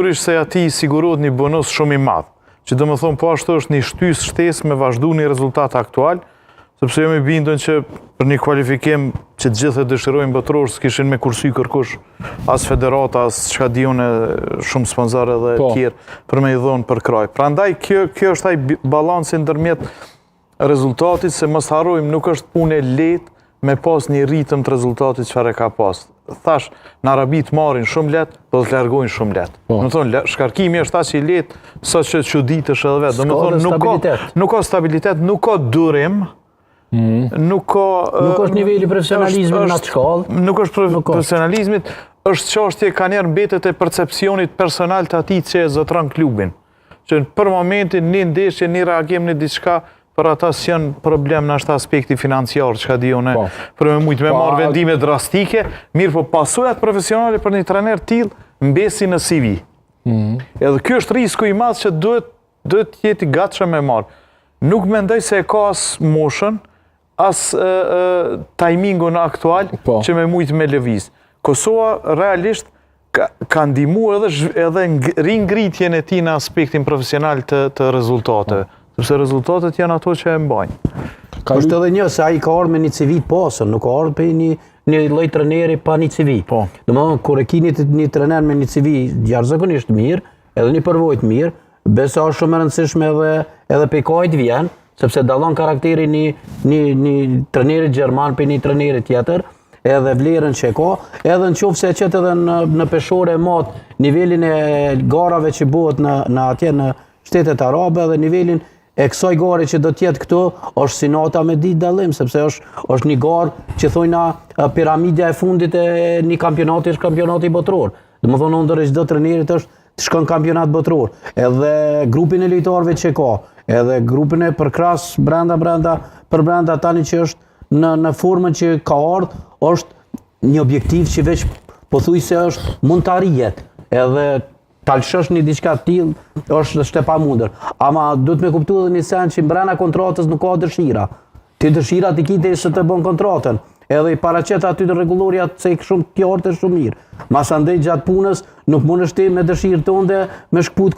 Sigurisht se ati sigurohet një bonus shumë i madh, që do më thonë po ashtu është një shtys shtesë me vazhdu një rezultat aktual, sepse jemi bindën që për një kualifikim që të gjithë e dëshirojnë botëror, s'kishin me kursy kërkush as federata, as çka diun shumë sponsorë dhe tjerë për me i dhonë për kraj. Prandaj kjo është ai balansi ndërmjet rezultatit, se mos harrojmë, nuk është punë e lehtë me pas një ritëm të rezultatit çfarë ka pas. Thash, në Arabi të marrin shumë lehtë, do të largojnë shumë lehtë. Do të thonë, shkarkimi është aq i lehtë sa që çuditësh edhe vetë. Do të thonë, nuk ka stabilitet, nuk ka durim. Nuk është niveli profesionalizmit në atë shkallë. Nuk është profesionalizmit, është çështje ka njerë mbetet e percepcionit personal të atij që e zotron klubin. Që për momentin një ndeshje, një reagim, një diçka, për ata s'janë problem në ashtë aspekti financiar, që ka di une, për me mujtë me marrë vendime drastike, mirë po pasojat profesionale për një trener t'il mbesi në CV. Edhe kjo është risku i madh që duhet jeti gatshëm me marrë. Nuk mendoj se e ka as moshën, as timingun aktual që me mujtë me lëviz. Kosova realisht ka ndihmu edhe ringritjen e tij në aspektin profesional të rezultateve. Sepse rezultatet janë ato që e mbajnë. Është edhe një, se ai ka ardhur me një CV të pasur, nuk ka ardhur për një lloj trajneri pa një CV. Domethënë, kur e keni një trajner me një CV jashtëzakonisht mirë, edhe një përvojë të mirë, besoj është shumë e rëndësishme edhe PK-it vjen, sepse dallon karakterin një trajneri gjerman për një trajneri tjetër, edhe vlerën që ka, edhe nëse e qet edhe në peshore e mat nivelin e garave që bëhet në atje në Shtetet Arabe dhe nivelin e kësaj gare që do tjetë këtu, është si nata me ditë dallim, sepse është një garë që thojna piramidja e fundit e një kampionati është kampionati botëror. Dhe më thonë ndër çdo trenerit është të shkon kampionat botëror. Edhe grupin e lojtarëve që ka, edhe grupin e përkras brenda tani që është në formën që ka ardhur, është një objektiv që veç pothuajse është mund të arrihet. Edhe talëshosh një diçka të tillë është e pamundur. Ama duhet me kuptu edhe një sen që brenda kontratës nuk ka dëshira. Ti dëshirat i kite se të bën kontratën. Edhe i paraqet aty të rregulloria se shumë kjo është shumë mirë. Masandej gjatë punës nuk mundesh ti me dëshirë tënde me shkput